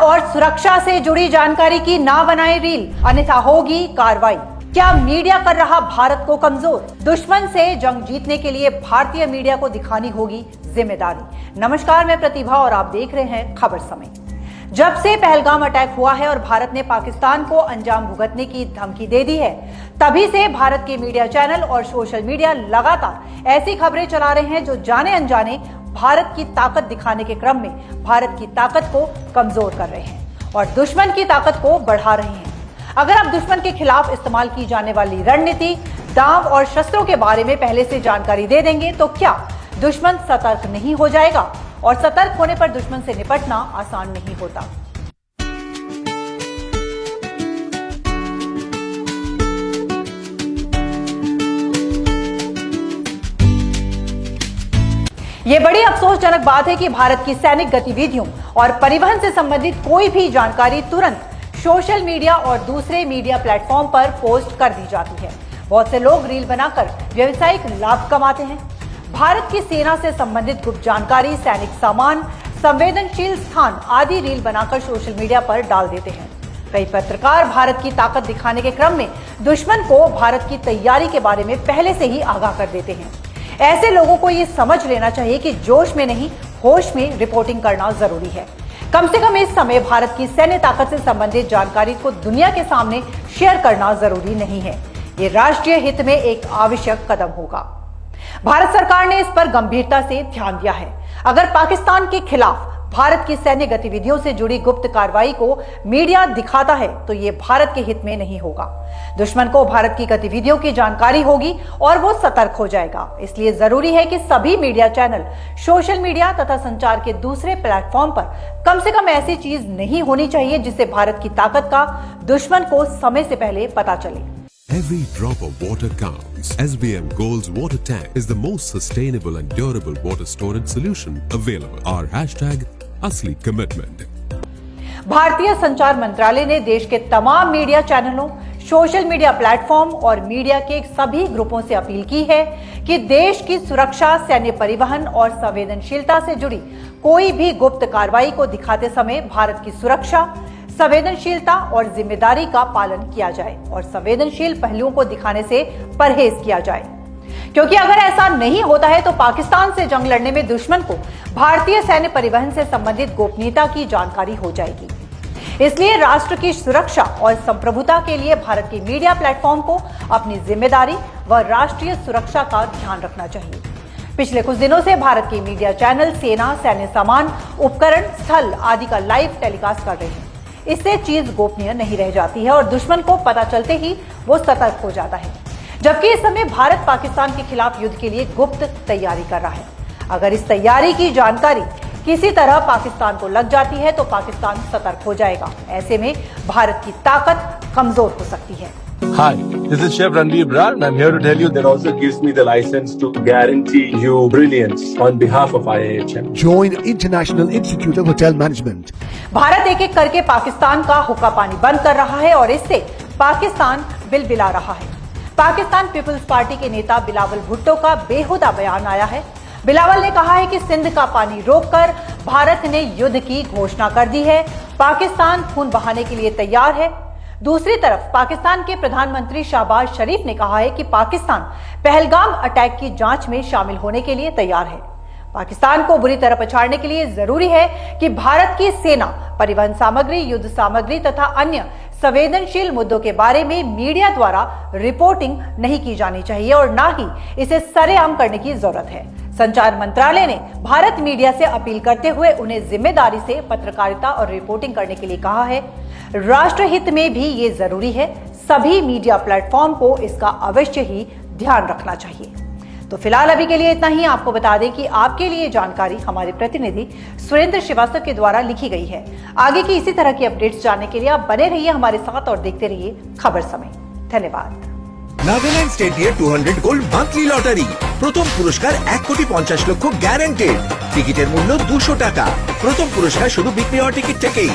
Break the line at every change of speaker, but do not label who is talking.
और सुरक्षा से जुड़ी जानकारी की ना बनाए रील, अन्यथा होगी कार्रवाई। क्या मीडिया कर रहा भारत को कमजोर? दुश्मन से जंग जीतने के लिए भारतीय मीडिया को दिखानी होगी जिम्मेदारी। नमस्कार, मैं प्रतिभा और आप देख रहे हैं खबर समय। जब से पहलगाम अटैक हुआ है और भारत ने पाकिस्तान को अंजाम भुगतने की धमकी दे दी है, तभी से भारत के मीडिया चैनल और सोशल मीडिया लगातार ऐसी खबरें चला रहे हैं जो जाने अनजाने भारत की ताकत दिखाने के क्रम में भारत की ताकत को कमजोर कर रहे हैं और दुश्मन की ताकत को बढ़ा रहे हैं। अगर आप दुश्मन के खिलाफ इस्तेमाल की जाने वाली रणनीति, दांव और शस्त्रों के बारे में पहले से जानकारी दे देंगे तो क्या दुश्मन सतर्क नहीं हो जाएगा? और सतर्क होने पर दुश्मन से निपटना आसान नहीं होता। ये बड़ी अफसोसजनक बात है कि भारत की सैनिक गतिविधियों और परिवहन से संबंधित कोई भी जानकारी तुरंत सोशल मीडिया और दूसरे मीडिया प्लेटफॉर्म पर पोस्ट कर दी जाती है। बहुत से लोग रील बनाकर व्यावसायिक लाभ कमाते हैं। भारत की सेना से संबंधित गुप्त जानकारी, सैनिक सामान, संवेदनशील स्थान आदि रील बनाकर सोशल मीडिया पर डाल देते हैं। कई पत्रकार भारत की ताकत दिखाने के क्रम में दुश्मन को भारत की तैयारी के बारे में पहले से ही आगाह कर देते हैं। ऐसे लोगों को ये समझ लेना चाहिए कि जोश में नहीं, होश में रिपोर्टिंग करना जरूरी है। कम से कम इस समय भारत की सैन्य ताकत से संबंधित जानकारी को दुनिया के सामने शेयर करना जरूरी नहीं है। ये राष्ट्रीय हित में एक आवश्यक कदम होगा। भारत सरकार ने इस पर गंभीरता से ध्यान दिया है। अगर पाकिस्तान के खिलाफ भारत की सैन्य गतिविधियों से जुड़ी गुप्त कार्रवाई को मीडिया दिखाता है तो ये भारत के हित में नहीं होगा। दुश्मन को भारत की गतिविधियों की जानकारी होगी और वो सतर्क हो जाएगा। इसलिए जरूरी है कि सभी मीडिया चैनल, सोशल मीडिया तथा संचार के दूसरे प्लेटफॉर्म पर कम से कम ऐसी चीज नहीं होनी चाहिए जिससे भारत की ताकत का दुश्मन को समय से पहले पता चले।
Every drop of water counts. SBM Gold's water tank is the most sustainable and durable water storage solution available. Our hashtag असली कमिटमेंट।
भारतीय संचार मंत्रालय ने देश के तमाम मीडिया चैनलों, सोशल मीडिया प्लेटफॉर्म और मीडिया के सभी ग्रुपों से अपील की है कि देश की सुरक्षा, सैन्य परिवहन और संवेदनशीलता से जुड़ी कोई भी गुप्त कार्रवाई को दिखाते समय भारत की सुरक्षा, संवेदनशीलता और जिम्मेदारी का पालन किया जाए और संवेदनशील पहलुओं को दिखाने से परहेज किया जाए, क्योंकि अगर ऐसा नहीं होता है तो पाकिस्तान से जंग लड़ने में दुश्मन को भारतीय सैन्य परिवहन से संबंधित गोपनीयता की जानकारी हो जाएगी। इसलिए राष्ट्र की सुरक्षा और संप्रभुता के लिए भारत के मीडिया प्लेटफॉर्म को अपनी जिम्मेदारी व राष्ट्रीय सुरक्षा का ध्यान रखना चाहिए। पिछले कुछ दिनों से भारत के मीडिया चैनल सेना, सैन्य सामान, उपकरण, स्थल आदि का लाइव टेलीकास्ट कर रहे हैं। इससे चीज गोपनीय नहीं रह जाती है और दुश्मन को पता चलते ही वो सतर्क हो जाता है। जबकि इस समय भारत पाकिस्तान के खिलाफ युद्ध के लिए गुप्त तैयारी कर रहा है। अगर इस तैयारी की जानकारी किसी तरह पाकिस्तान को लग जाती है तो पाकिस्तान सतर्क हो जाएगा। ऐसे में भारत की ताकत कमजोर हो सकती है।
Hi, this is Chef Ranveer Brar and I'm here to tell you that also gives me the license to guarantee you brilliance on behalf of IIHM.
Join International Institute of Hotel Management.
Bharat एक एक करके पाकिस्तान का हुक्का पानी बंद कर रहा है और इससे पाकिस्तान बिलबिला रहा है। पाकिस्तान पीपुल्स पार्टी के नेता बिलावल भुट्टो का बेहुदा बयान आया है। बिलावल ने कहा है कि सिंध का पानी रोककर भारत ने युद्ध की घोषणा कर दी है। पाकिस्तान खून बहाने के लिए तैयार है। दूसरी तरफ पाकिस्तान के प्रधानमंत्री शहबाज शरीफ ने कहा है कि पाकिस्तान पहलगाम अटैक की जांच में शामिल होने के लिए तैयार है। पाकिस्तान को बुरी तरह पछाड़ने के लिए जरूरी है कि भारत की सेना, परिवहन सामग्री, युद्ध सामग्री तथा अन्य संवेदनशील मुद्दों के बारे में मीडिया द्वारा रिपोर्टिंग नहीं की जानी चाहिए और ना ही इसे सरेआम करने की जरूरत है। संचार मंत्रालय ने भारत मीडिया से अपील करते हुए उन्हें जिम्मेदारी से पत्रकारिता और रिपोर्टिंग करने के लिए कहा है। राष्ट्र हित में भी ये जरूरी है। सभी मीडिया प्लेटफॉर्म को इसका अवश्य ही ध्यान रखना चाहिए। तो फिलहाल अभी के लिए इतना ही। आपको बता दें कि आपके लिए जानकारी हमारे प्रतिनिधि सुरेंद्र श्रीवास्तव के द्वारा लिखी गई है। आगे की इसी तरह की अपडेट्स जानने के लिए आप बने रहिए हमारे साथ और देखते रहिए खबर समय। धन्यवाद।
Nagaland state 200 gold monthly lottery, প্রথম পুরস্কার 1,50,00,000 গ্যারান্টেড। টিকিটের মূল্য 200 টাকা। প্রথম পুরস্কার শুধু বিক্রি হওয়া টিকিট থেকেই।